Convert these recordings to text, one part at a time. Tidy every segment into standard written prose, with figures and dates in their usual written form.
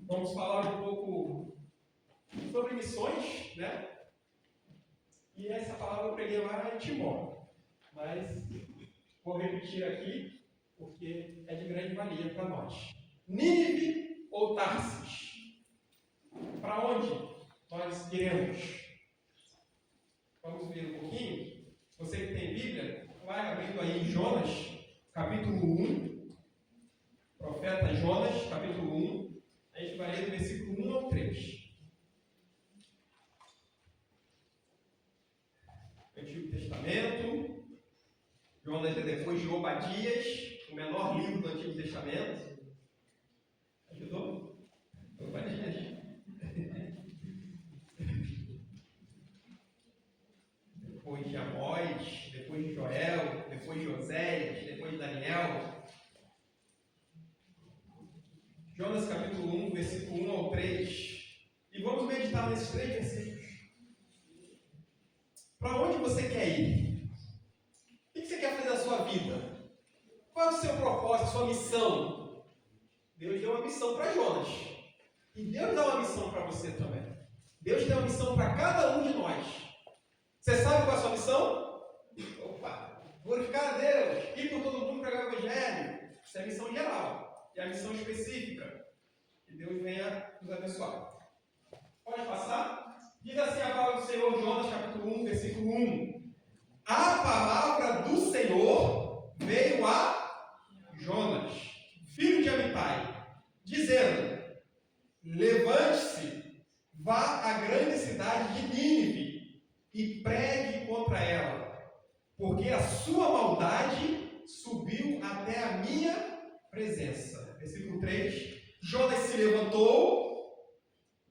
Vamos falar um pouco sobre missões, né? E essa palavra eu preguei lá em Timóteo, mas vou repetir aqui porque é de grande valia para nós. Nínive ou Tarsis? Para onde nós iremos? Vamos ver um pouquinho. Você que tem Bíblia, vai abrindo aí em Jonas, capítulo 1. Profeta Jonas, capítulo 1. A gente vai ler do versículo 1 ao 3. Antigo Testamento. Jonas é depois de Obadias, o menor livro do Antigo Testamento. Ajudou? Obadias. Depois de Amós, depois de Joel, depois de Oséias, depois de Daniel. Jonas capítulo 1, versículo 1 ao 3. E vamos meditar nesses 3 versículos. Para onde você quer ir? O que você quer fazer na sua vida? Qual é o seu propósito, a sua missão? Deus deu uma missão para Jonas. E Deus dá uma missão para você também. Deus tem uma missão para cada um de nós. Você sabe qual é a sua missão? Opa! Glorificar a Deus, ir por todo mundo pregar o Evangelho. Isso é a missão geral. E a missão específica. Que Deus venha nos abençoar. Pode passar? Diz assim a palavra do Senhor, Jonas capítulo 1, versículo 1. A palavra do Senhor veio a Jonas, filho de Amitai, dizendo: levante-se, vá à grande cidade de Nínive e pregue contra ela, porque a sua maldade subiu até a minha presença. Versículo 3. Jonas se levantou,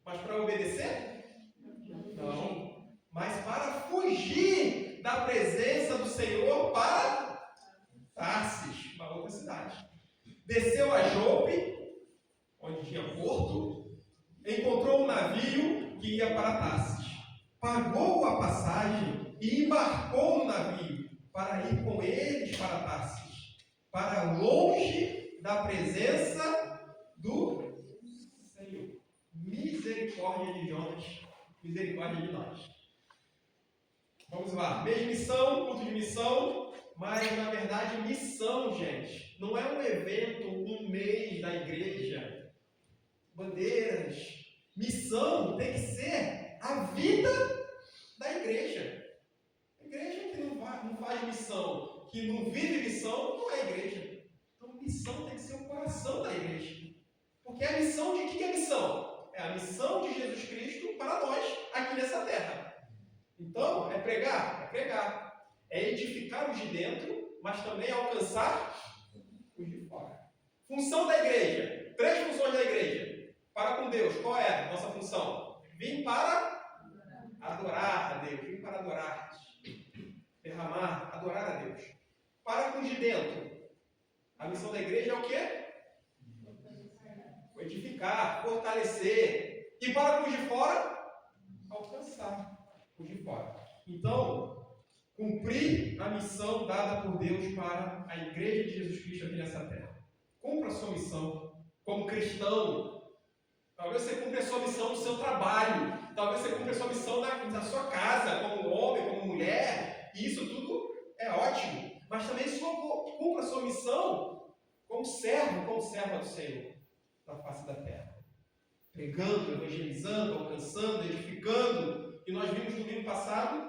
mas para obedecer? Não. Mas para fugir da presença do Senhor para Tarsis, uma outra cidade. Desceu a Jope, onde tinha porto, encontrou um navio que ia para Tarsis. Pagou a passagem e embarcou no navio para ir com eles para Tarsis, para longe da presença do Senhor. Misericórdia de Jonas, misericórdia de nós. Vamos lá, mesma missão, culto de missão, mas na verdade missão, gente, não é um evento, um mês da igreja, bandeiras. Missão tem que ser a vida da igreja. A igreja que não faz missão, que não vive missão, não é igreja. Então missão tem que ser o coração da igreja. Porque a missão de que é a missão? É a missão de Jesus Cristo para nós aqui nessa terra. Então, é pregar? É pregar. É edificar os de dentro, mas também alcançar os de fora. Função da igreja. 3 funções da igreja. Para com Deus. Qual é a nossa função? Vim para adorar a Deus. Vim para adorar. Derramar, adorar a Deus. Para com os de dentro. A missão da igreja é o quê? Edificar, fortalecer. E para com os de fora? Alcançar os de fora. Então, cumprir a missão dada por Deus para a igreja de Jesus Cristo aqui nessa terra. Cumpra a sua missão como cristão. Talvez você cumpra a sua missão no seu trabalho. Talvez você cumpra a sua missão na sua casa, como homem, como mulher. E isso tudo é ótimo. Mas também cumpra a sua missão como servo, como serva do Senhor na face da terra. Pregando, evangelizando, alcançando, edificando. E nós vimos no domingo passado,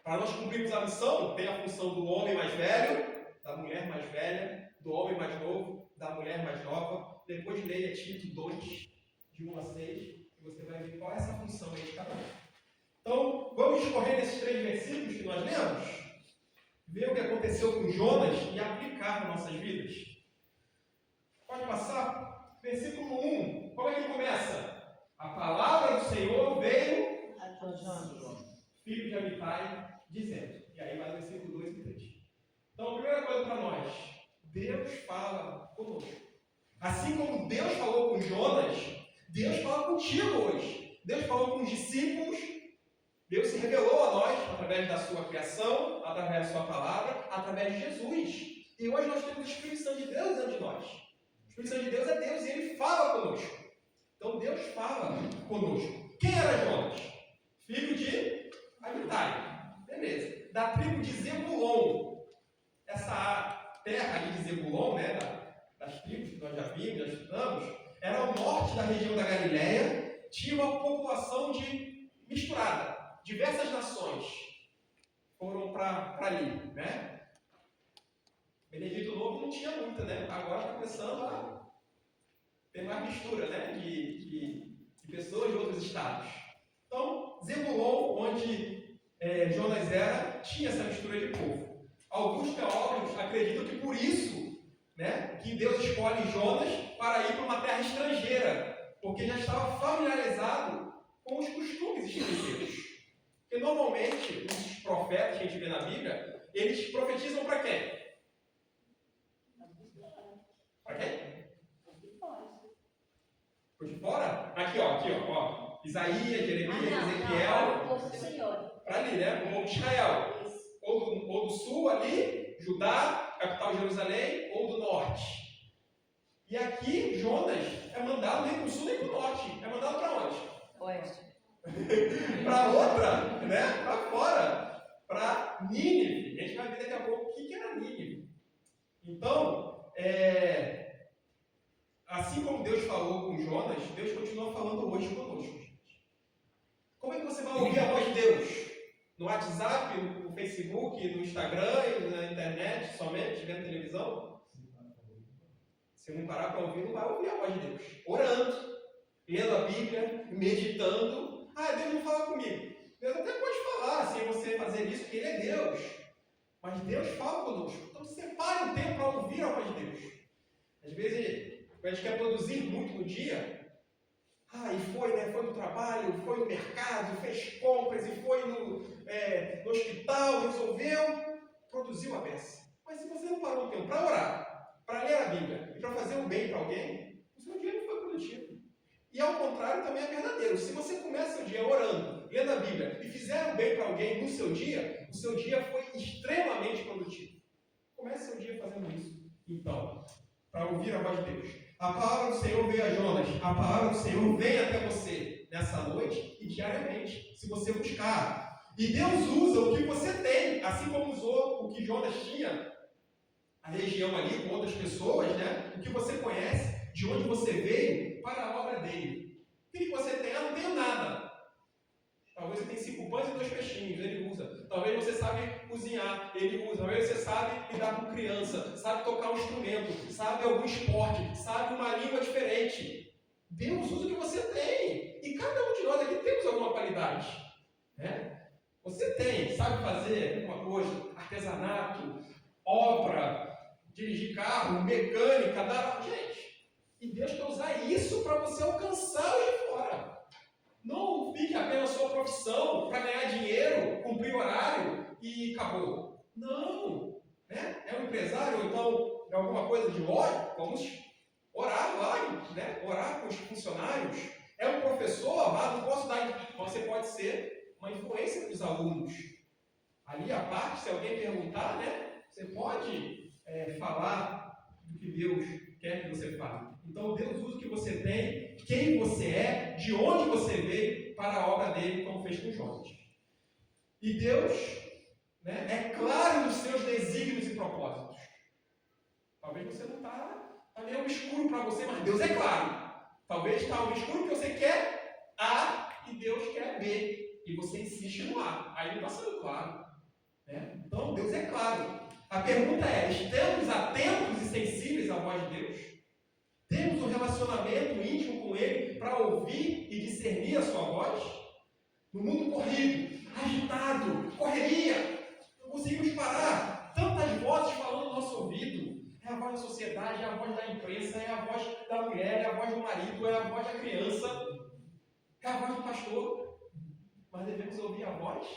para nós cumprirmos a missão, tem a função do homem mais velho, da mulher mais velha, do homem mais novo, da mulher mais nova. Depois leia Tito 2, de 1 a 6, e você vai ver qual é essa função aí de cada um. Então, vamos discorrer nesses 3 versículos que nós lemos, ver o que aconteceu com Jonas e aplicar nas nossas vidas. Pode passar? Versículo 1, como é que começa? A palavra do Senhor veio a Jonas, filho de Amitai, dizendo. E aí vai o versículo 2 e 3. Então, a primeira coisa para nós, Deus fala conosco. Assim como Deus falou com Jonas, Deus fala contigo hoje. Deus falou com os discípulos, Deus se revelou a nós através da sua criação, através da sua palavra, através de Jesus. E hoje nós temos o Espírito Santo de Deus dentro de nós. O Espírito Santo de Deus é Deus e Ele fala conosco. conosco. Quem era Jonas? Filho de Amitai. Beleza. Da tribo de Zebulon. Essa terra ali de Zebulon, né, das tribos que nós já vimos, já estudamos, era ao norte da região da Galileia, tinha uma população misturada. Diversas nações foram para ali, né? Benedito Novo não tinha muita, né? Agora está começando a ter mais mistura, né? De pessoas de outros estados. Então, Zebulon, onde Jonas era, tinha essa mistura de povo. Alguns teólogos acreditam que por isso, né, que Deus escolhe Jonas para ir para uma terra estrangeira, porque já estava familiarizado com os costumes estrangeiros. Porque normalmente, os profetas que a gente vê na Bíblia, eles profetizam para quem? Para quem? Por de fora? Aqui, ó. Isaías, Jeremias, Ezequiel. Para ali, né? O povo de Israel. Ou do sul ali, Judá, capital Jerusalém, ou do norte. E aqui, Jonas é mandado nem para o sul nem para o norte. É mandado para onde? Oeste. Para outra, né? Para fora. Para Nínive. A gente vai ver daqui a pouco o que era Nínive. Então, assim como Deus falou com Jonas, Deus continua falando hoje conosco, gente. Como é que você vai ouvir a voz de Deus? No WhatsApp, no Facebook, no Instagram, na internet, somente, vendo televisão? Se não parar para ouvir, não vai ouvir a voz de Deus. Orando, lendo a Bíblia, meditando. Deus não fala comigo. Deus até pode falar, sem você fazer isso, porque Ele é Deus. Mas Deus fala conosco. Então separe um tempo para ouvir a voz de Deus. Às vezes, a gente quer produzir muito no dia. E foi, né? Foi no trabalho, foi no mercado, fez compras, e foi no hospital, resolveu, produziu a beça. Mas se você não parou um tempo para orar, para ler a Bíblia e para fazer um bem para alguém, o seu dia não foi produtivo. E ao contrário também é verdadeiro. Se você começa o dia orando, lendo a Bíblia e fizer um bem para alguém no seu dia, o seu dia foi extremamente produtivo. Comece seu dia fazendo isso. Então, para ouvir a voz de Deus. A palavra do Senhor veio a Jonas. A palavra do Senhor vem até você nessa noite e diariamente, se você buscar. E Deus usa o que você tem, assim como usou o que Jonas tinha, a região ali com outras pessoas, né? O que você conhece, de onde você veio, para a obra dele. O que você tem? Não tenho nada. Talvez você tenha 5 pães e 2 peixinhos, ele usa. Talvez você sabe cozinhar, ele usa. Talvez você sabe lidar com criança, sabe tocar um instrumento, sabe algum esporte, sabe uma língua diferente. Deus usa o que você tem. E cada um de nós aqui temos alguma qualidade. Né? Você tem, sabe fazer alguma coisa, artesanato, obra, dirigir carro, mecânica, gente. E Deus quer usar isso para você alcançar os de fora. Não fique apenas sua profissão para ganhar dinheiro, cumprir horário e acabou. Não. Né? É um empresário, ou então é alguma coisa de loja, vamos orar lá, né? Orar com os funcionários. É um professor, não posso dar. Você pode ser uma influência dos alunos. Ali a parte, se alguém perguntar, né? Você pode falar do que Deus quer que você fale. Então Deus usa o que você tem, quem você é, de onde você veio, para a obra dele, como fez com Jonas. E Deus, né, é claro nos seus desígnios e propósitos. Talvez você não está meio escuro para você, mas Deus é claro. Talvez está algo escuro que você quer A e Deus quer B. E você insiste no A. Aí não está sendo claro. Né? Então Deus é claro. A pergunta é: estamos atentos e sensíveis à voz de Deus? Temos um relacionamento íntimo com Ele para ouvir e discernir a sua voz? No mundo corrido, agitado, correria, não conseguimos parar. Tantas vozes falando no nosso ouvido. É a voz da sociedade, é a voz da imprensa, é a voz da mulher, é a voz do marido, é a voz da criança, é a voz do pastor. Mas devemos ouvir a voz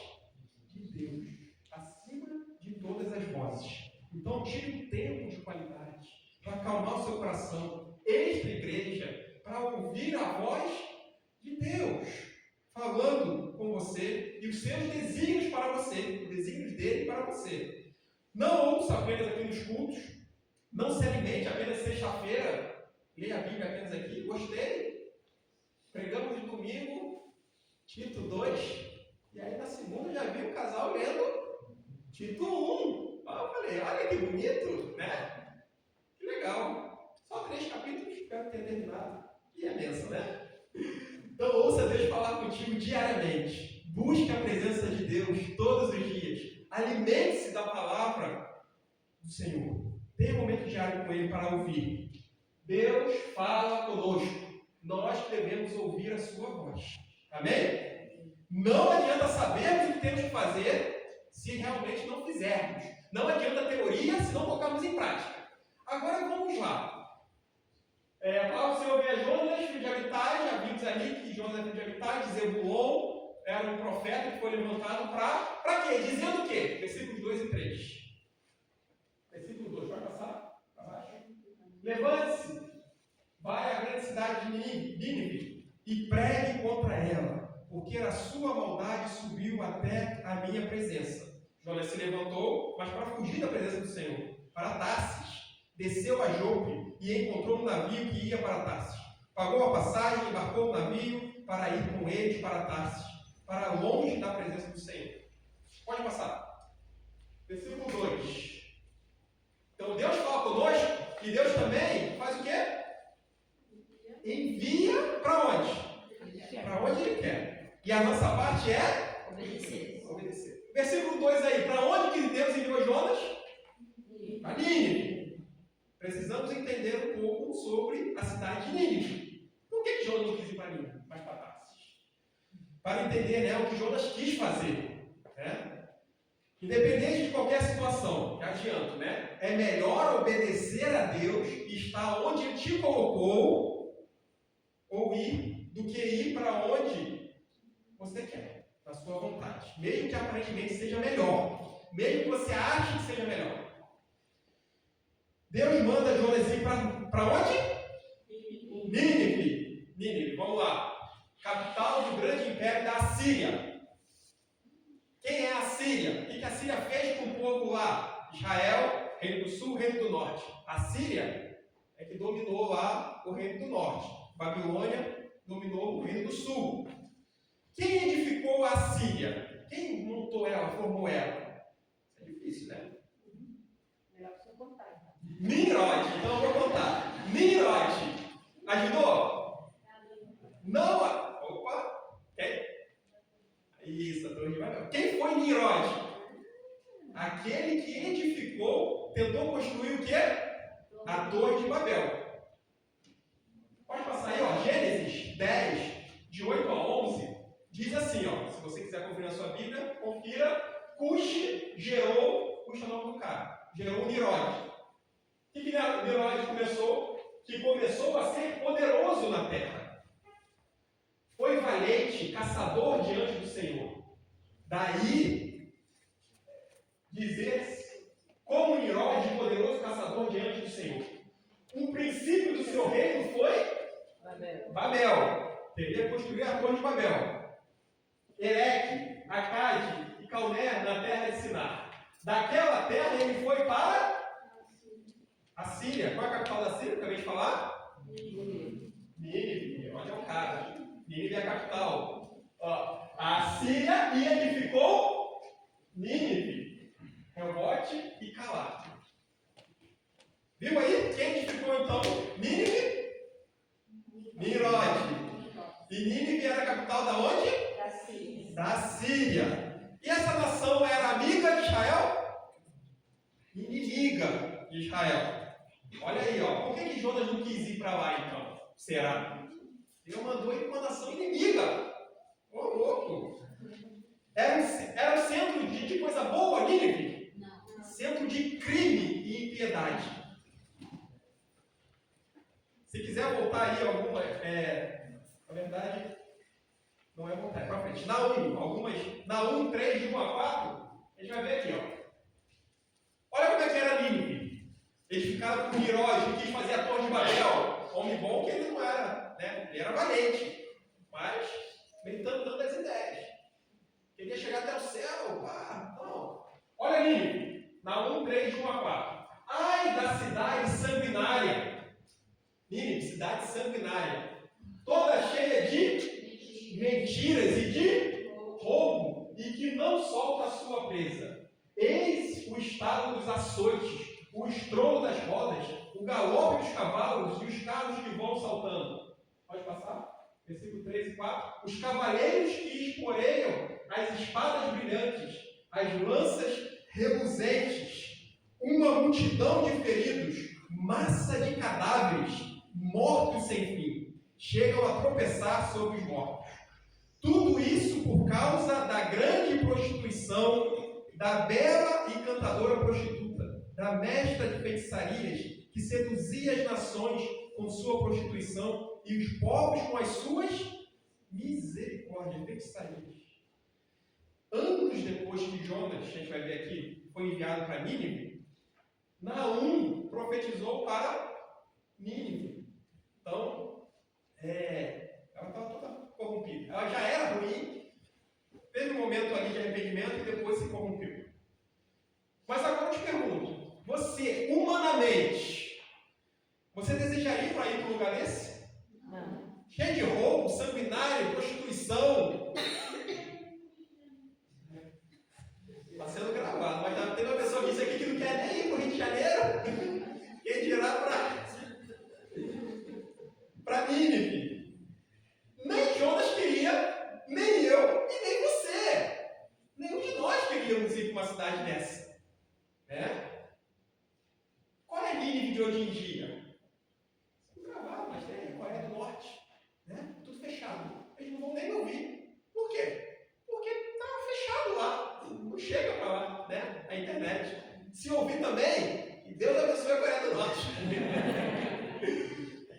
de Deus, acima de todas as vozes. Então tire um tempo de qualidade para acalmar o seu coração. Extra igreja, para ouvir a voz de Deus, falando com você e os seus desígnios para você, os desígnios dele para você. Não ouça apenas aqui nos cultos, não se alimente apenas sexta-feira, leia a Bíblia apenas aqui, gostei, pregamos de domingo, comigo Tito 2, e aí na segunda eu já vi o casal lendo Tito 1. Eu falei, olha que bonito, né? Que legal. Só 3 capítulos, espero ter terminado. E é benção, né? Então ouça Deus falar contigo diariamente. Busque a presença de Deus todos os dias. Alimente-se da palavra do Senhor. Tenha um momento diário com Ele para ouvir. Deus fala conosco. Nós devemos ouvir a sua voz. Amém? Não adianta sabermos o que temos que fazer se realmente não fizermos. Não adianta teoria se não colocarmos em prática. Agora vamos lá. O Senhor vê Jonas, filho de Amitai. Já vimos ali que Jonas é filho de Amitai, de Zebulon, era um profeta que foi levantado para quê? Dizendo o quê? Versículos 2 e 3. Versículo 2, vai passar? Para baixo. Levante-se, vai à grande cidade de Nínive e pregue contra ela, porque a sua maldade subiu até a minha presença. Jonas se levantou, mas para fugir da presença do Senhor, para Tarsis. Desceu a Jope e encontrou um navio que ia para Tarsis. Pagou a passagem, embarcou o navio para ir com eles para Tarsis, para longe da presença do Senhor. Pode passar. Versículo 2. Então Deus fala conosco e Deus também faz o quê? Envia para onde? Para onde Ele quer. E a nossa parte é? Obedecer. Versículo 2 aí. Para onde que Deus enviou Jonas? Para Nínive. Precisamos entender um pouco sobre a cidade de Nínive. Por que Jonas não quis ir para Nínive, mas para Tarsis? Para entender, né, o que Jonas quis fazer. Né? Independente de qualquer situação, já adianto, né? É melhor obedecer a Deus e estar onde Ele te colocou, ou ir, do que ir para onde você quer, na sua vontade. Mesmo que aparentemente seja melhor. Mesmo que você ache que seja melhor. Deus manda Jonas ir para onde? Nínive. Nínive, vamos lá. Capital do grande império da Assíria. Quem é a Síria? O que a Síria fez com o povo lá? Israel, reino do sul, reino do norte. A Síria é que dominou lá o reino do norte. Babilônia dominou o reino do sul. Quem edificou a Síria? Quem montou ela, formou ela? É difícil, né? Nimrod, então eu vou contar. Nimrod ajudou? Não. Opa! Quem? Isso, a torre de Babel. Quem foi Nimrod? Aquele que edificou, tentou construir o quê? A torre de Babel. Pode passar aí, ó. Gênesis 10, de 8 a 11, diz assim, ó. Se você quiser conferir na sua Bíblia, confira. Cush gerou, Cush é o nome do cara, gerou Nimrod. O que Nimrod começou? Que começou a ser poderoso na terra. Foi valente, caçador diante do Senhor. Daí, dizer-se como Nimrod, poderoso caçador diante do Senhor. O princípio do seu reino foi Babel. Teria construído a torre de Babel. Ereque, Acade e Calné na terra de Sinar. Daquela terra ele foi para a Síria. Qual é a capital da Síria? Acabei de falar? Nínive. Olha o cara. Nínive é a capital. Ó, a Síria e edificou Nínive, Rehobote e Calá. Viu aí? Quem edificou então Nínive? Nimrod. E Nínive era a capital da onde? Da Síria. Da Síria. E essa nação era amiga de Israel? Inimiga de Israel. Olha aí, ó. Por que Jonas não quis ir para lá então? Será? Deus mandou ir para uma nação inimiga. Ô, louco. Era um centro de coisa boa, Nínive? Não. Centro de crime e impiedade. Se quiser voltar aí alguma, na verdade, não é voltar, é para frente. Naum 3, de 1 a 4, a gente vai ver aqui, ó. Olha como é que era Nínive. Edificado por Nimrod, que quis fazer a torre de Babel. Homem bom que ele não era, né? Ele era valente, mas meditando dando as ideias. Queria chegar até o céu, não. Olha Nínive, Naum 3, de 1 a 4. Ai da cidade sanguinária. Nínive, cidade sanguinária, toda cheia de galope dos cavalos e os carros que vão saltando. Pode passar? Versículo 3 e 4. Os cavaleiros que esporeiam as espadas brilhantes, as lanças reluzentes, uma multidão de feridos, massa de cadáveres, mortos sem fim, chegam a tropeçar sobre os mortos. Tudo isso por causa da grande prostituição, da bela e encantadora prostituta, da mestra de feitiçarias, que seduzia as nações com sua prostituição e os povos com as suas misericórdias, feitiçarias. Anos depois que Jonas, a gente vai ver aqui, foi enviado para Nínive, Naum profetizou para Nínive. Então, ela estava toda corrompida. Ela já era ruim, teve um momento ali de arrependimento e depois se corrompeu. Mas agora eu te pergunto, você, humanamente, você desejaria ir para um lugar desse? Não. Cheio de roubo, sanguinário, prostituição. Está sendo gravado, mas já tem uma pessoa que disse aqui que não quer nem ir para o Rio de Janeiro. Quem dirá para Nínive? Nem Jonas queria, nem eu e nem você. Nenhum de nós queríamos ir para uma cidade dessa. Né? Qual é a Nínive de hoje em dia? Gravado, mas tem Coreia do Norte. Né? Tudo fechado. Eles não vão nem ouvir. Por quê? Porque está fechado lá. Não chega para lá, né? A internet. Se ouvir também, que Deus abençoe a Coreia do Norte.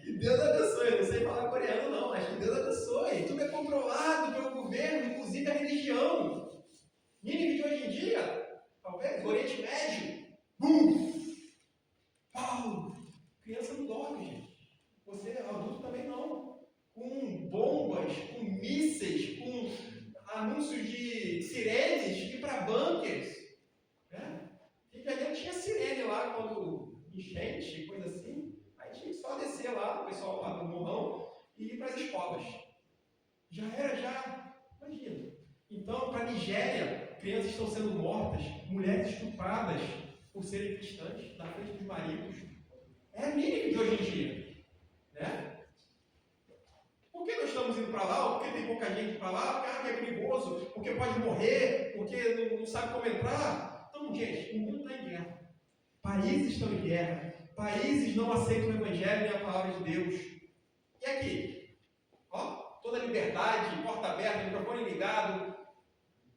Que Deus abençoe. Eu não sei falar coreano, não, mas que Deus abençoe. Tudo é controlado pelo governo, inclusive a religião. Nínive de hoje em dia, talvez, Oriente Médio. Pau! Criança não dorme, gente. Você, adulto, também não. Com bombas, com mísseis, com anúncios de sirenes, ir para bunkers. Né? Rio de Janeiro tinha sirene lá quando enchente, coisa assim. Aí tinha que só descer lá, o pessoal lá do morrão, e ir para as escolas. Imagina. Então, para a Nigéria, crianças estão sendo mortas, mulheres estupradas por serem cristãs, na frente dos maridos. É a Nínive de hoje em dia. Né? Por que nós estamos indo para lá? Por que tem pouca gente para lá? Porque é perigoso, porque pode morrer, porque não sabe como entrar. Então, gente, o mundo está em guerra. Países estão em guerra. Países não aceitam o Evangelho nem a palavra de Deus. E aqui? Ó, toda liberdade, porta aberta, microfone ligado,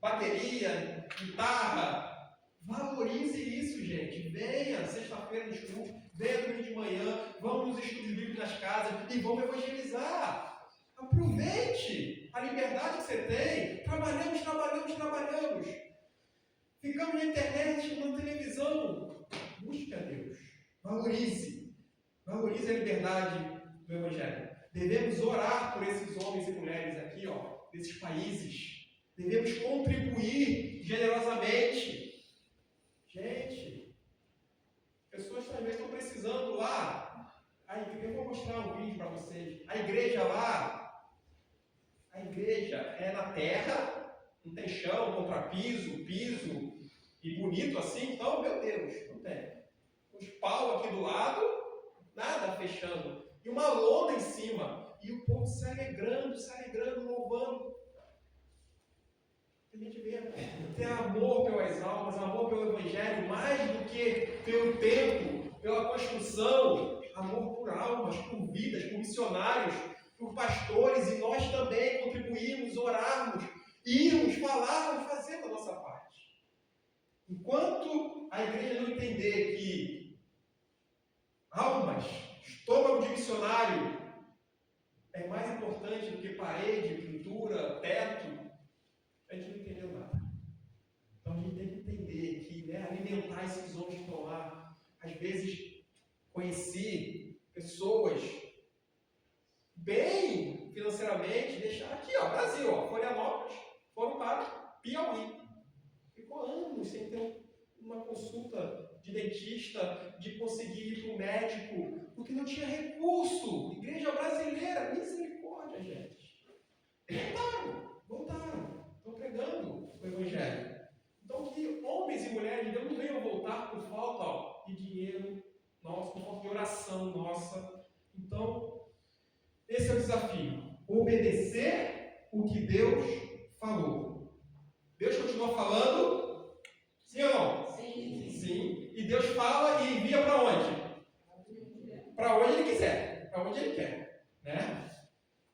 bateria, guitarra. Valorize isso, gente. Venha sexta-feira no estudo, venha domingo de manhã, vamos nos estudos bíblicos nas casas e vamos evangelizar. Aproveite a liberdade que você tem. Trabalhamos. Ficamos na internet, na televisão. Busque a Deus. Valorize a liberdade do Evangelho. Devemos orar por esses homens e mulheres aqui, ó, desses países. Devemos contribuir generosamente. Gente, pessoas também estão precisando lá. Eu vou mostrar um vídeo para vocês. A igreja é na terra, não tem chão, contrapiso, piso e bonito assim. Então, meu Deus, não tem. Os pau aqui do lado, nada fechando. E uma lona em cima. E o povo se alegrando, louvando. A gente vê ter amor pelas almas, amor pelo Evangelho, mais do que pelo tempo, pela construção, amor por almas, por vidas, por missionários, por pastores, e nós também contribuirmos, orarmos, irmos, falarmos, fazendo a nossa parte. Enquanto a igreja não entender que almas, estômago de missionário, é mais importante do que parede, pintura, teto, a gente não entendeu nada. Então a gente tem que entender que, né, alimentar esses homens que estão lá. Às vezes conheci pessoas bem financeiramente, deixaram aqui, ó, Brasil, ó, Florianópolis, foram para Piauí. Ficou anos sem ter uma consulta de dentista, de conseguir ir para o médico, porque não tinha recurso. Igreja brasileira, misericórdia, gente. Voltaram. Estão pregando o Evangelho. Então, que homens e mulheres de Deus não venham voltar por falta de dinheiro, por falta de oração nossa. Então, esse é o desafio. Obedecer o que Deus falou. Deus continua falando? Sim ou não? Sim. Sim. E Deus fala e envia para onde? Para onde Ele quiser. Para onde Ele quer. Né?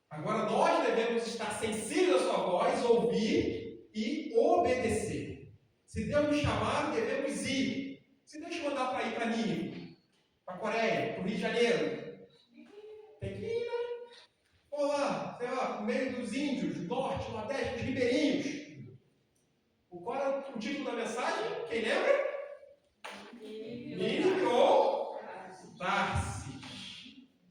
Agora, nós devemos estar sensíveis à sua voz, ouvir e obedecer. Se Deus nos chamar, devemos ir. Se Deus te mandar para ir para Nínive, para a Coreia, para o Rio de Janeiro, tem que ir, né? Ou lá, sei lá, no meio dos índios, norte, nordeste, dos ribeirinhos. Qual era o título da mensagem? Quem lembra? Nínive ou Tarsis.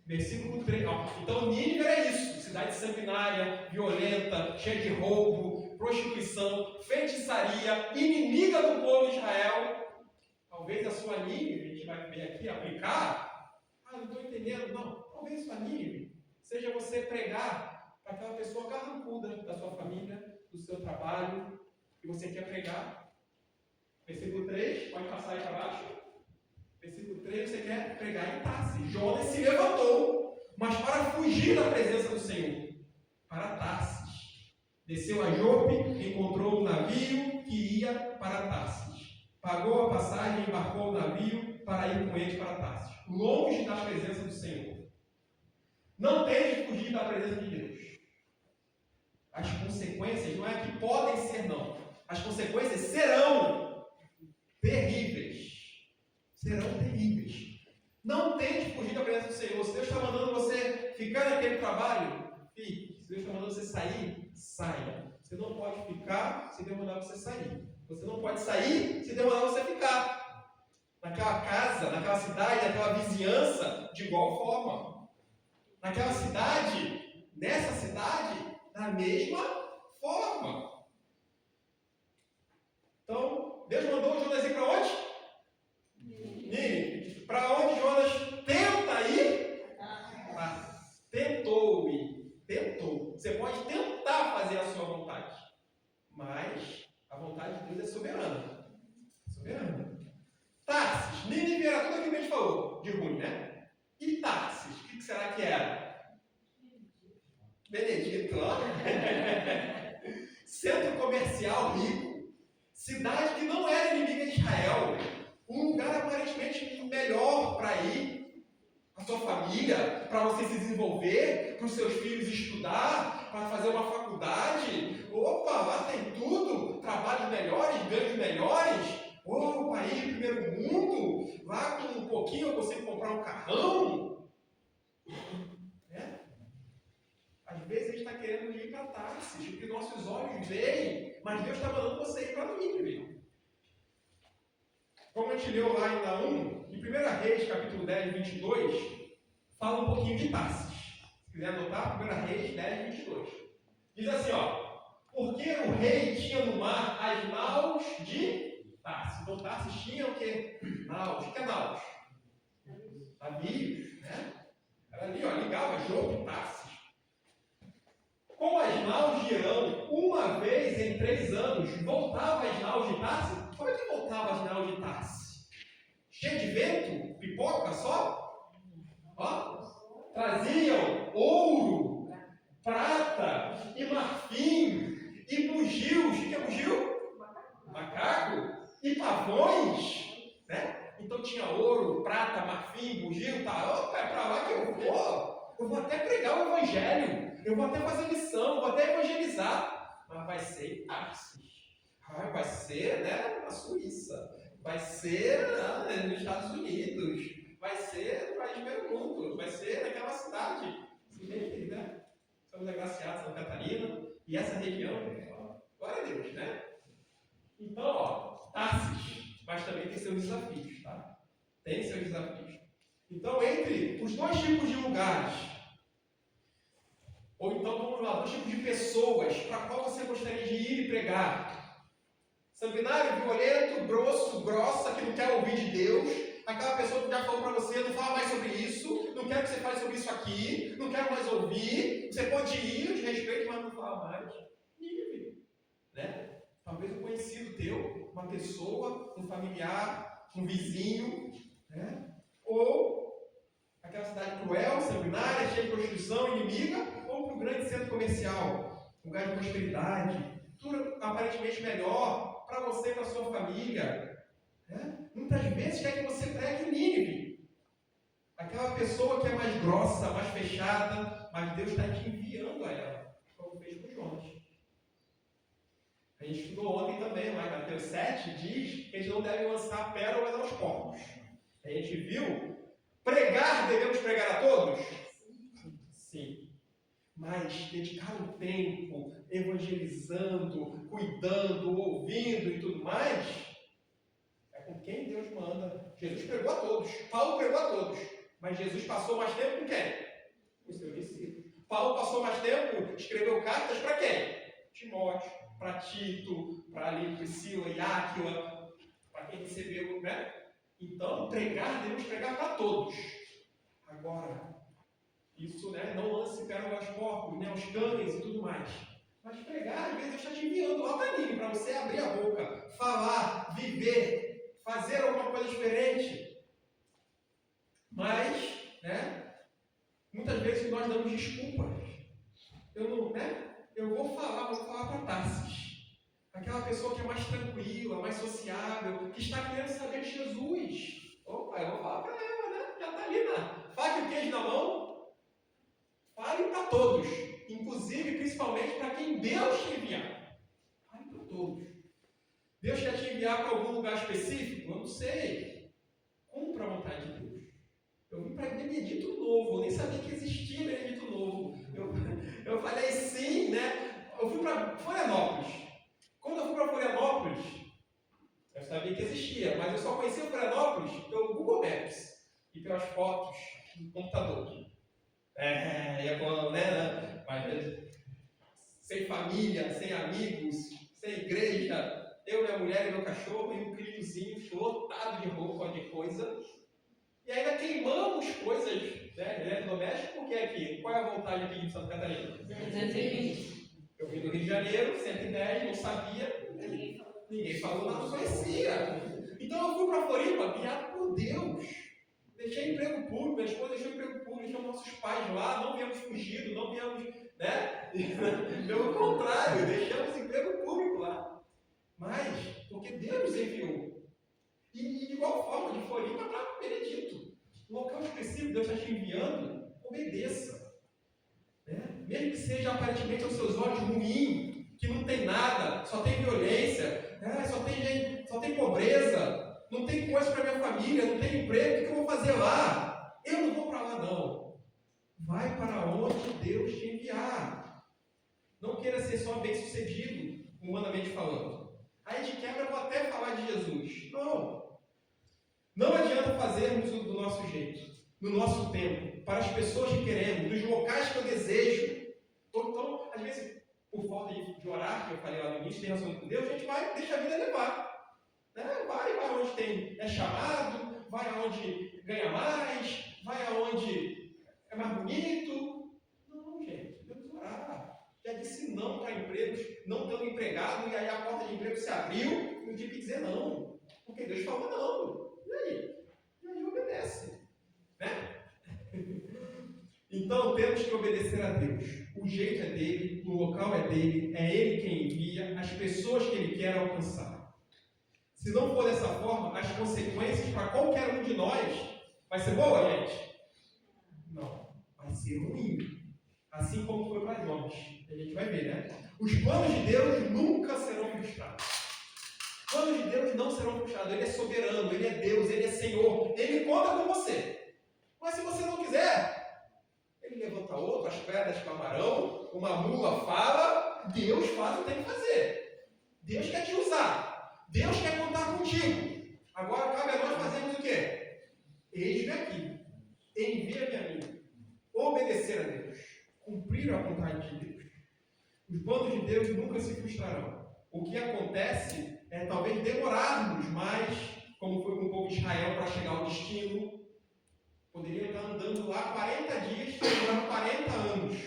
Versículo 3. Então, Nínive era isso. Cidade sanguinária, violenta, cheia de roubo, prostituição, feitiçaria, inimiga do povo de Israel. Talvez a sua Nínive, a gente vai ver aqui, aplicar. Não estou entendendo. Não, talvez a sua Nínive seja você pregar para aquela pessoa carrancuda da sua família, do seu trabalho, que você quer pregar. Versículo 3, pode passar aí para baixo. Versículo 3, você quer pregar em Tarsis. Jonas se levantou, mas para fugir da presença do Senhor, para Tarsis. Desceu a Jope, encontrou um navio que ia para Tarsis. Pagou a passagem e embarcou o navio para ir com ele para Tarsis, longe da presença do Senhor. Não tente fugir da presença de Deus. As consequências não é que podem ser, não. As consequências serão terríveis. Serão terríveis. Não tente fugir da presença do Senhor. Se Deus está mandando você ficar naquele trabalho, fique. Se Deus está mandando você sair, saia. Você não pode ficar se Deus mandar você sair. Você não pode sair se Deus mandar você ficar. Naquela casa, naquela cidade, naquela vizinhança, de igual forma. Naquela cidade, nessa cidade, da mesma forma. Então, Deus mandou Jonas ir para onde? Nínive. Para onde Jonas tenta ir? Tentou ir. Tentou. Você pode tentar fazer a sua vontade. Mas a vontade de Deus é soberana. Soberana. Tarsis. Nínive era tudo aquilo que a gente falou. De ruim, né? E Tarsis? O que será que era? Benedito. Centro comercial rico. Cidade que não era inimiga de Israel. Um lugar aparentemente melhor para ir, a sua família, para você se desenvolver, para os seus filhos estudar, para fazer uma faculdade. Opa, lá tem tudo, trabalhos melhores, ganhos melhores. Oh, país de primeiro mundo, lá com um pouquinho eu consigo comprar um carrão. Às vezes a gente está querendo ir para Tarsis, porque nossos olhos veem, mas Deus está mandando você ir para Nínive. Como a gente leu lá em Naum, em 1 Reis, capítulo 10, 22, fala um pouquinho de Tarsis. Se quiser anotar, 1 Reis 10, 22. Diz assim, porque o rei tinha no mar as naus de Tarsis. Então Tarsis tinha o quê? Naus. O que é naus? Navios, né? Era ali, ligava Jope e Tarsis. Com as naus de Irão, uma vez em 3 anos, voltava as naus de Tarsis. Como é que voltava as naus de Tarsis? Cheio de vento? Pipoca só? Traziam ouro, prata e marfim e bugios. O que é bugio? Macaco. E pavões, né? Então tinha ouro, prata, marfim, bugio. Opa, é para lá que eu vou. Eu vou até pregar o evangelho. Eu vou até fazer missão, vou até evangelizar. Mas vai ser em Tarsis. Vai ser, né, na Suíça. Vai ser nos Estados Unidos. Vai ser no país de primeiro mundo. Vai ser naquela cidade. Se bem, né? Somos agraciados, Santa Catarina. E essa região, glória a Deus, né? Então, Tarsis. Mas também tem seus desafios, tá? Tem seus desafios. Então, entre os 2 tipos de lugares, ou então, vamos lá, 2 tipos de pessoas para qual você gostaria de ir e pregar. Sanguinário, violento, grossa, que não quer ouvir de Deus. Aquela pessoa que já falou para você, não fala mais sobre isso, não quero que você fale sobre isso aqui, não quero mais ouvir. Você pode ir, de respeito, mas não fala mais. Nínive, né? Talvez um conhecido teu, uma pessoa, um familiar, um vizinho, né? Ou aquela cidade cruel, sanguinária, cheia de prostituição, inimiga, ou para o grande centro comercial, lugar de prosperidade, tudo aparentemente melhor para você e para a sua família. Muitas vezes quer que você pregue em Nínive. Aquela pessoa que é mais grossa, mais fechada, mas Deus está te enviando a ela, como fez com Jonas. A gente estudou ontem também, lá em Mateus 7, diz que a gente não deve lançar pérolas aos porcos. A gente viu, devemos pregar a todos? Sim. Mas dedicar um tempo, evangelizando, cuidando, ouvindo e tudo mais, é com quem Deus manda. Jesus pregou a todos, Paulo pregou a todos, mas Jesus passou mais tempo com quem? Com os seus discípulos. Paulo passou mais tempo, escreveu cartas para quem? Timóteo, para Tito, para ali Priscila e Áquila, para quem recebeu, né? Então, devemos pregar para todos. Agora, isso, né, não lance pérola aos porcos, né, aos cães e tudo mais. Mas pregar, às vezes, Deus está te enviando lá para mim, para você abrir a boca, falar, viver, fazer alguma coisa diferente. Mas, né, muitas vezes nós damos desculpas. Eu vou falar para Tarsis. Aquela pessoa que é mais tranquila, mais sociável, que está querendo saber de Jesus. Opa, eu vou falar para ela, né? Já está ali na faca e o queijo na mão. Fale para todos, inclusive, principalmente para quem Deus te enviar. Fale para todos. Deus quer te enviar para algum lugar específico? Eu não sei. Cumpra a vontade de Deus. Eu vim para Benedito Novo, eu nem sabia que existia Benedito Novo. Eu falei sim, né? Eu fui para Florianópolis. Quando eu fui para Florianópolis, eu sabia que existia, mas eu só conhecia Florianópolis pelo Google Maps e pelas fotos do computador. Mas sem família, sem amigos, sem igreja, eu, minha mulher e meu cachorro e um filhozinho lotado de roupa, de coisa. E ainda queimamos coisas, né, eletrodomésticos, porque aqui, qual é a voltagem aqui de Santa Catarina? 220. Eu vim do Rio de Janeiro, 110, não sabia, ninguém falou, não conhecia. Então eu fui para Floripa, guiado por Deus. Deixei emprego público, minha esposa deixou emprego público, deixou nossos pais lá, não viemos fugido, não viemos, né? Pelo contrário, deixamos emprego público lá. Mas, porque Deus nos enviou. E de igual forma, de Floripa para Benedito. O local específico Deus está te enviando, obedeça. Mesmo que seja aparentemente aos seus olhos ruim, que não tem nada, só tem violência, só tem pobreza, não tem coisa para minha família, não tem emprego, o que eu vou fazer lá? Eu não vou para lá não. Vai para onde Deus te enviar. Não queira ser só bem sucedido, humanamente falando. Aí de quebra eu vou até falar de Jesus. Não adianta fazermos do nosso jeito, no nosso tempo, para as pessoas que queremos, nos locais que eu desejo. Ou então, às vezes, por falta de orar, que eu falei lá no início, tem relação com Deus, a gente deixa a vida levar. Vai onde é chamado, vai aonde ganha mais, vai aonde é mais bonito. Não, gente, devemos orar. Já disse não para empregos, não estando empregado, e aí a porta de emprego se abriu, e eu tive que dizer não, porque Deus falou não. E aí obedece. Né? Então temos que obedecer a Deus. O jeito é dele, o local é dele, é ele quem envia, as pessoas que ele quer alcançar. Se não for dessa forma, as consequências para qualquer um de nós vai ser boa, gente? Não, vai ser ruim. Assim como foi para Jonas. A gente vai ver, né? Os planos de Deus nunca serão frustrados. Os planos de Deus não serão frustrados. Ele é soberano, ele é Deus, ele é Senhor. Ele conta com você. Mas se você não quiser, ele levanta outro, as pedras clamarão, uma mula fala, Deus faz o que tem que fazer. Deus quer te usar. Deus quer contar contigo. Agora cabe a nós fazermos o quê? Eis-me aqui. Envia-me a mim. Obedecer a Deus. Cumprir a vontade de Deus. Os planos de Deus nunca se frustrarão. O que acontece é talvez demorarmos mais, como foi com o povo de Israel, para chegar ao destino. Poderia estar andando lá 40 dias, demorando 40 anos.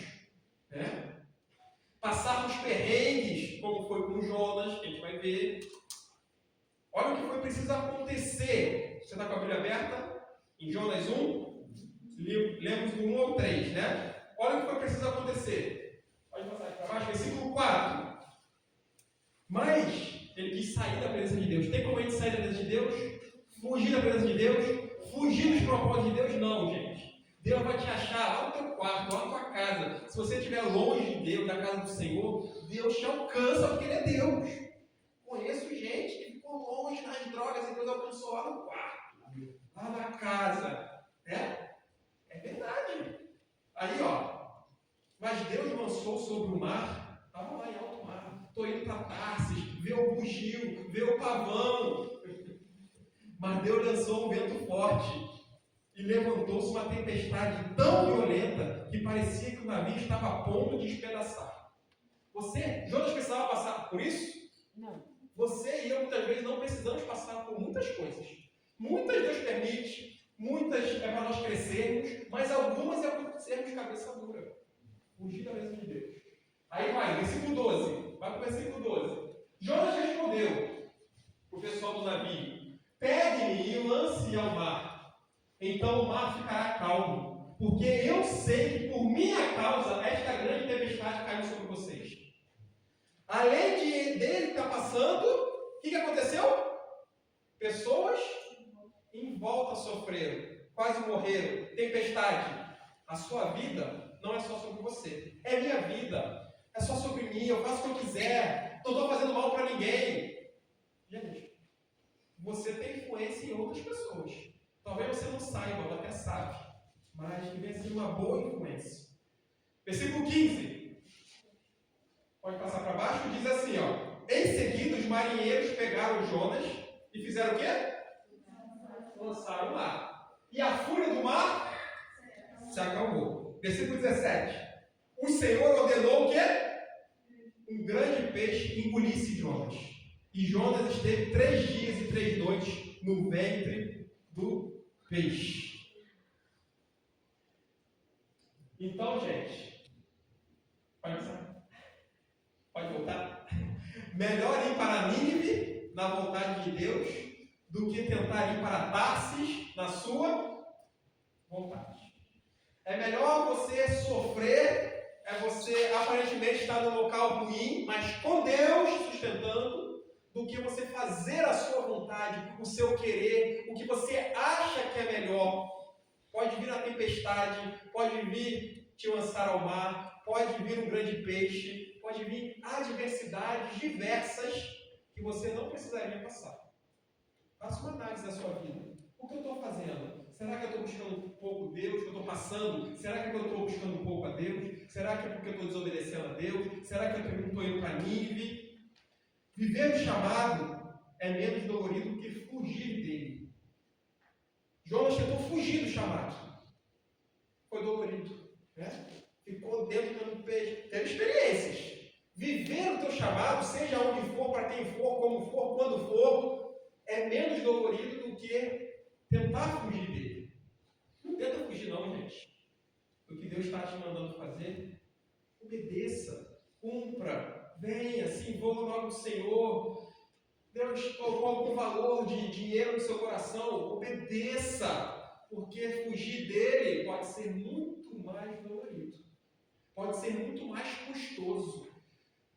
Né? Passarmos perrengues, como foi com Jonas, que a gente vai ver. Olha o que foi preciso acontecer. Você está com a Bíblia aberta? Em Jonas 1? Lemos do 1 ao 3, né? Olha o que foi preciso acontecer. Pode passar aqui para baixo, versículo 4. Mas ele quis sair da presença de Deus. Tem como a gente sair da presença de Deus? Fugir da presença de Deus? Fugir dos propósitos de Deus? Não, gente. Deus vai te achar lá no teu quarto, lá na tua casa. Se você estiver longe de Deus, da casa do Senhor, Deus te alcança porque Ele é Deus. Conheço gente que ficou longe nas drogas e Deus alcançou lá no quarto, lá na casa. É verdade. Aí, mas Deus lançou sobre o mar, estava lá em alto mar. Estou indo para Tarsis, ver o bugio, ver o pavão. Mas Deus lançou um vento forte e levantou-se uma tempestade tão violenta que parecia que o navio estava a ponto de despedaçar. Jonas precisava passar por isso? Não. Você e eu muitas vezes não precisamos passar por muitas coisas. Muitas Deus permite, muitas é para nós crescermos, mas algumas é para sermos cabeça dura. Fugir da presença de Deus. Aí vai, versículo 12. Vai para o versículo 12. Jonas respondeu para o pessoal do navio: pegue-me e lance ao mar. Então o mar ficará calmo, porque eu sei que por minha causa esta grande tempestade caiu sobre vocês. Além dele estar passando, o que aconteceu? Pessoas em volta sofreram, quase morreram, tempestade. A sua vida não é só sobre você, é minha vida, é só sobre mim, eu faço o que eu quiser, não estou fazendo mal para ninguém. Gente, você tem influência em outras pessoas. Talvez você não saiba, ou até sabe, mas que venha ser uma boa influência. Versículo 15. Pode passar para baixo, diz assim, em seguida os marinheiros pegaram Jonas e fizeram o quê? Lançaram o mar. E a fúria do mar se acalmou. Versículo 17. O Senhor ordenou o quê? Um grande peixe engolisse Jonas. E Jonas esteve 3 dias e 3 noites no ventre do peixe. Então, gente, pode voltar? Melhor ir para Nínive, na vontade de Deus, do que tentar ir para Tarsis, na sua vontade. É melhor você sofrer, você aparentemente estar num local ruim, mas com Deus sustentando, do que você fazer a sua vontade, o seu querer, o que você acha que é melhor. Pode vir a tempestade, pode vir te lançar ao mar, pode vir um grande peixe, pode vir adversidades diversas que você não precisaria passar. Faça uma análise da sua vida. O que eu estou fazendo? Será que eu estou buscando um pouco Deus que eu estou passando? Será que eu estou buscando um pouco a Deus? Será que é porque eu estou desobedecendo a Deus? Será que eu não estou indo para Nínive? Viver o chamado é menos dolorido do que fugir dele. Jonas tentou fugir do chamado. Foi dolorido, né? Ficou dentro do peixe. Teve experiências. Viver o teu chamado, seja onde for, para quem for, como for, quando for, é menos dolorido do que tentar fugir dele. Não tenta fugir não, gente. Do que Deus está te mandando fazer. Obedeça, cumpra, venha, se envolva no nome do Senhor. Deus colocou algum valor de dinheiro no seu coração, obedeça. Porque fugir dele pode ser muito mais dolorido. Pode ser muito mais custoso.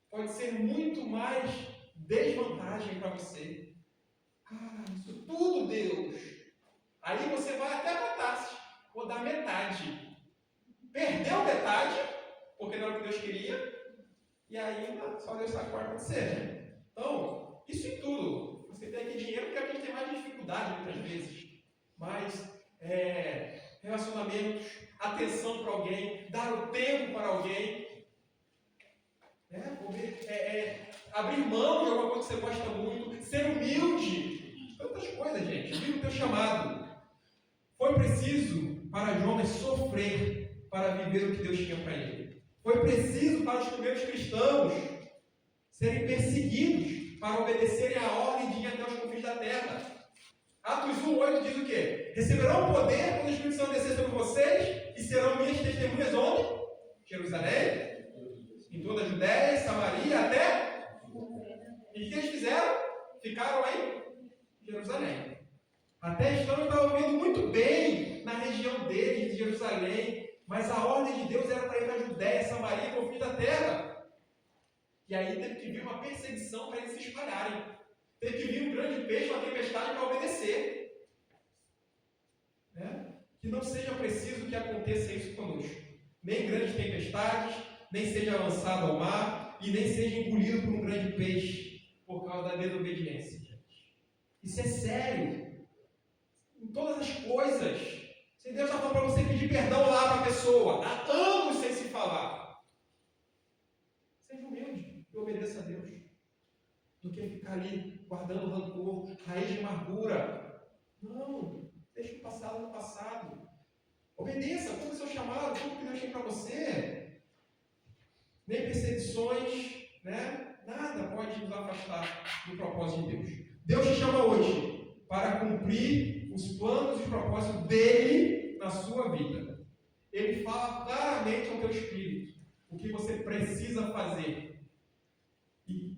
Pode ser muito mais desvantagem para você. Isso tudo, Deus. Aí você vai até para Tarsis, vou dar metade. Perdeu metade, porque não era o que Deus queria, e ainda só Deus sabe o que vai acontecer. Então, isso em tudo. Você tem aqui dinheiro porque a gente tem mais dificuldade muitas vezes. Mas relacionamentos, atenção para alguém, dar o tempo para alguém. Abrir mão de alguma coisa que você gosta muito, ser humilde, tantas coisas, gente. Viva o teu chamado. Foi preciso para Jonas sofrer para viver o que Deus tinha para ele. Foi preciso para os primeiros cristãos serem perseguidos para obedecerem a ordem de ir até os confins da terra. Atos 1:8 diz o quê? Receberão poder quando o Espírito Santo descer sobre vocês e serão minhas testemunhas onde? Jerusalém, em toda a Judéia, Samaria, até... E o que eles fizeram? Ficaram lá em Jerusalém. Até então eu estava ouvindo muito bem na região deles, de Jerusalém, mas a ordem de Deus era para ir para a Judéia, Samaria, para o fim da terra. E aí teve que vir uma perseguição para eles se espalharem. Teve que vir um grande peixe, uma tempestade para obedecer. Né? Que não seja preciso que aconteça isso conosco. Nem grandes tempestades, nem seja lançado ao mar e nem seja engolido por um grande peixe por causa da desobediência. Isso é sério. Em todas as coisas. Se Deus está falando para você pedir perdão lá para a pessoa, há anos sem se falar, seja humilde e obedeça a Deus. Do que ficar ali guardando rancor, raiz de amargura. Não, deixa o passado no passado. Obedeça, cumpra o seu chamado, cumpra o que Deus tem para você. Nem perseguições, né? Nada pode nos afastar do propósito de Deus. Deus te chama hoje para cumprir os planos e propósitos dele na sua vida. Ele fala claramente ao teu espírito o que você precisa fazer. E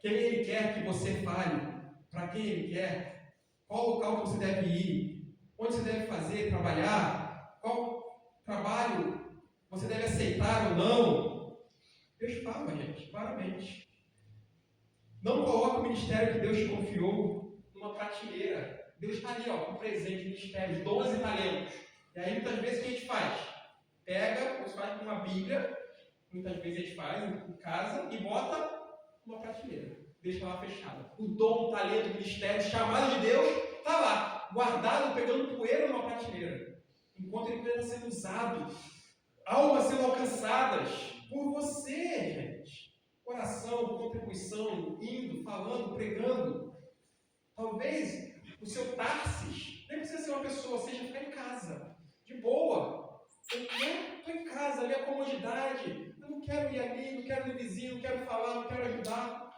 quem ele quer que você fale, para quem ele quer, qual local que você deve ir, onde você deve fazer, trabalhar, qual trabalho você deve aceitar ou não. Deus fala, gente, claramente. Não coloque o ministério que Deus te confiou numa prateleira. Deus está ali, com presente, ministérios, 12 talentos. E aí, muitas vezes, o que a gente faz? Pega, você faz com uma Bíblia, muitas vezes a gente faz em casa, e bota numa prateleira. Deixa lá fechada. O dom, o talento, o ministério, o chamado de Deus, está lá, guardado, pegando poeira numa prateleira. Enquanto ele está sendo usado, almas sendo alcançadas por você, gente. Oração, contribuição, indo, falando, pregando. Talvez o seu Tarsis, nem precisa ser uma pessoa, seja ficar em casa, de boa. Estou em casa, ali a comodidade. Eu não quero ir ali, não quero ir no vizinho, não quero falar, não quero ajudar.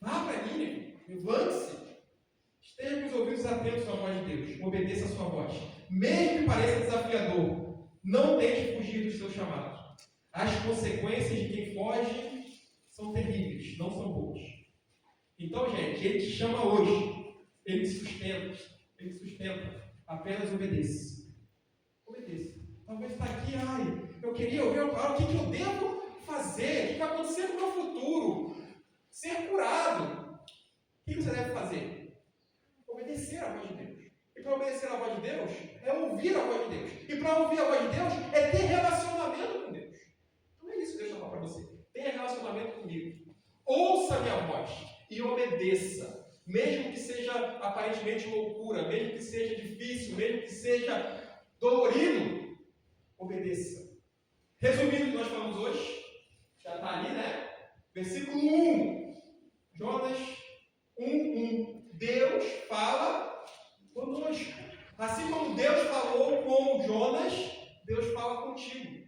Vá para Nínive, levante-se. Esteja com os ouvidos atentos à voz de Deus. Obedeça a sua voz. Mesmo que pareça desafiador, não tente fugir do seu chamado. As consequências de quem foge são terríveis, não são boas. Então, gente, ele te chama hoje. Ele te sustenta. Ele te sustenta. Apenas obedeça. Obedeça. Talvez está aqui, eu queria ouvir o que eu devo fazer, o que vai acontecer no meu futuro. Ser curado. O que você deve fazer? Obedecer à voz de Deus. E para obedecer à voz de Deus, é ouvir a voz de Deus. E para ouvir a voz de Deus, é ter relacionamento com Deus. Então é isso que Deus está falando para você. Tenha relacionamento comigo. Ouça a minha voz e obedeça. Mesmo que seja aparentemente loucura, mesmo que seja difícil, mesmo que seja dolorido, obedeça. Resumindo o que nós falamos hoje, já está ali, né? Versículo 1. Jonas 1:1. Deus fala conosco. Assim como Deus falou com Jonas, Deus fala contigo.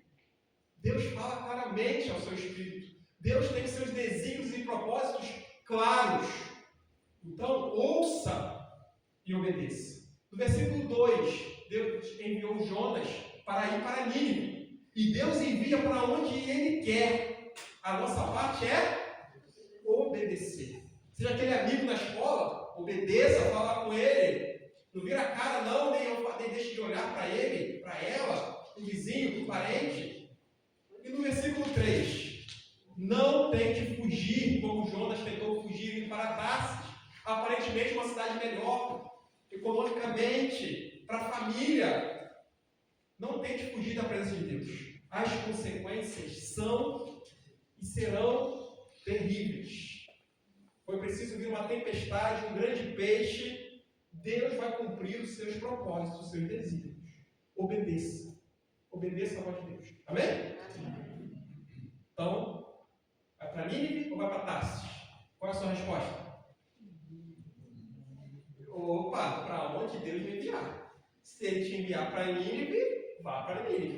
Deus fala claramente ao seu espírito. Deus tem seus desígnios e propósitos claros. Então, ouça e obedeça. No versículo 2, Deus enviou Jonas para ir para Nínive. E Deus envia para onde Ele quer. A nossa parte é obedecer. Seja aquele amigo na escola, obedeça, fala com ele. Não vira a cara, não, nem deixe de olhar para ele, para ela, o vizinho, o parente. E no versículo 3, não tente fugir como Jonas tentou fugir indo para Tarsis. Aparentemente uma cidade melhor, economicamente, para a família. Não tente fugir da presença de Deus. As consequências são e serão terríveis. Foi preciso vir uma tempestade, um grande peixe. Deus vai cumprir os seus propósitos, os seus desígnios. Obedeça. Obedeça a voz de Deus. Amém? Então, vai para Nínive ou vai para Tarsis? Qual é a sua resposta? Opa, para onde Deus me enviar. Se Ele te enviar para Nínive, vá para Nínive.